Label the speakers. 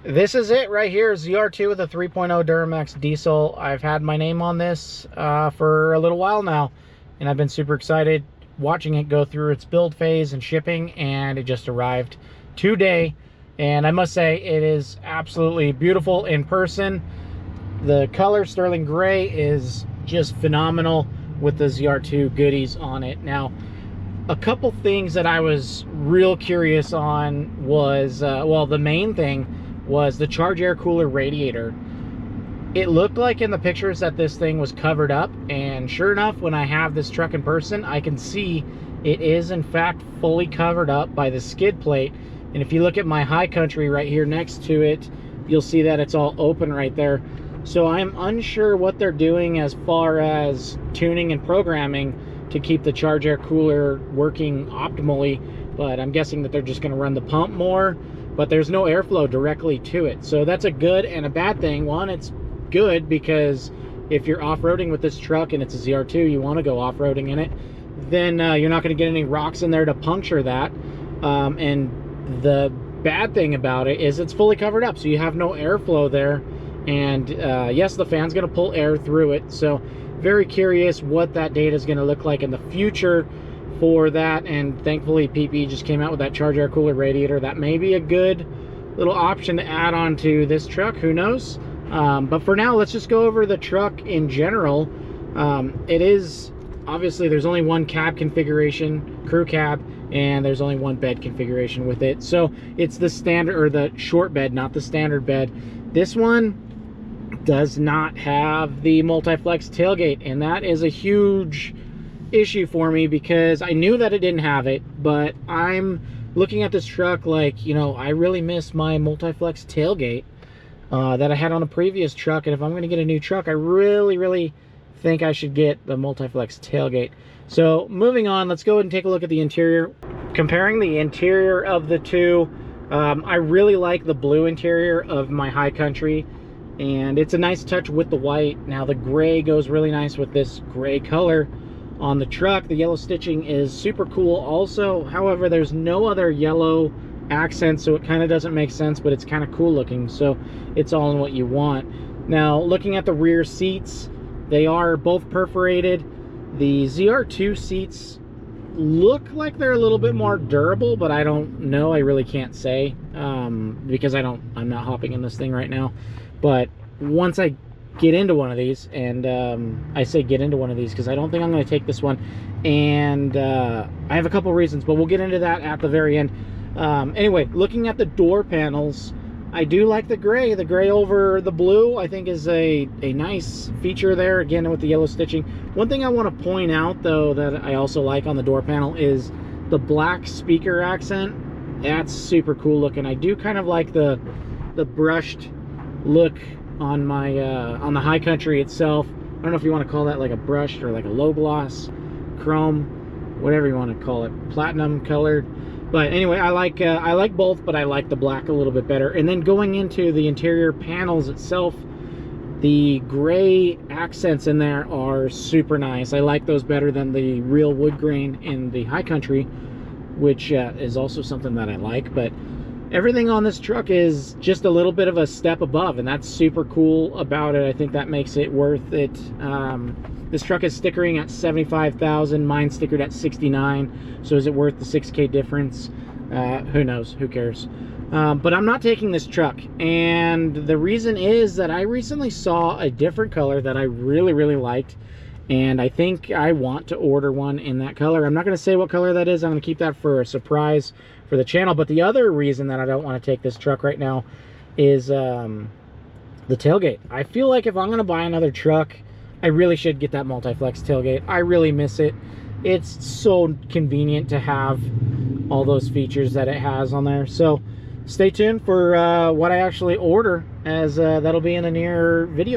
Speaker 1: This is it right here, ZR2 with a 3.0 Duramax diesel. I've had my name on this for a little while now, and I've been super excited watching it go through its build phase and shipping, and it just arrived today. And I must say, it is absolutely beautiful in person. The color Sterling Gray is just phenomenal with the ZR2 goodies on it. Now, a couple things that I was real curious on was, well, the main thing was the charge air cooler radiator. It looked like in the pictures that this thing was covered up, and sure enough, when I have this truck in person, I can see it is in fact fully covered up by the skid plate. And if you look at my High Country right here next to it, you'll see that it's all open right there. So I'm unsure what they're doing as far as tuning and programming to keep the charge air cooler working optimally, but I'm guessing that they're just going to run the pump more, but there's no airflow directly to it. So that's a good and a bad thing. One, it's good because if you're off-roading with this truck and it's a ZR2, you want to go off-roading in it, then you're not going to get any rocks in there to puncture that. And the bad thing about it is it's fully covered up, so you have no airflow there. And yes, the fan's going to pull air through it. So very curious what that data is going to look like in the future for that. And thankfully PP just came out with that charge air cooler radiator. That may be a good little option to add on to this truck, who knows. But for now, let's just go over the truck in general. It is obviously, there's only one cab configuration, crew cab, and there's only one bed configuration with it. So it's the standard, or the short bed, not the standard bed. This one does not have the multi-flex tailgate, and that is a huge issue for me because I knew that it didn't have it, but I'm looking at this truck like, you know, I really miss my multi-flex tailgate that I had on a previous truck. And if I'm going to get a new truck, I really think I should get the multi-flex tailgate. So moving on, let's go ahead and take a look at the interior. Comparing the interior of the two, I really like the blue interior of my High Country, and it's a nice touch with the white. Now the gray goes really nice with this gray color on the truck. The yellow stitching is super cool also. However, there's no other yellow accent, so it kind of doesn't make sense, but it's kind of cool looking, so it's all in what you want. Now looking at the rear seats, they are both perforated. The ZR2 seats look like they're a little bit more durable, but I don't know. I really can't say because I'm not hopping in this thing right now. But once I get into one of these, and I say get into one of these because I don't think I'm going to take this one, and I have a couple reasons, but we'll get into that at the very end. Anyway, looking at the door panels, I do like the gray over the blue. I think is a nice feature there, again with the yellow stitching. One thing I want to point out though that I also like on the door panel is the black speaker accent. That's super cool looking. I do kind of like the brushed look on my on the High Country itself. I don't know if you want to call that like a brushed or like a low gloss, chrome, whatever you want to call it, platinum colored. But anyway, I like both, but I like the black a little bit better. And then going into the interior panels itself, the gray accents in there are super nice. I like those better than the real wood grain in the High Country, which is also something that I like. But everything on this truck is just a little bit of a step above, and that's super cool about it. I think that makes it worth it. This truck is stickering at $75,000, mine stickered at $69,000. So is it worth the $6K difference? Who knows? Who cares? But I'm not taking this truck, and the reason is that I recently saw a different color that I really liked, and I think I want to order one in that color. I'm not going to say what color that is. I'm going to keep that for a surprise for the channel. But the other reason that I don't want to take this truck right now is the tailgate. I feel like if I'm going to buy another truck, I really should get that multi-flex tailgate. I really miss it. It's so convenient to have all those features that it has on there. So stay tuned for what I actually order, as that'll be in a near video.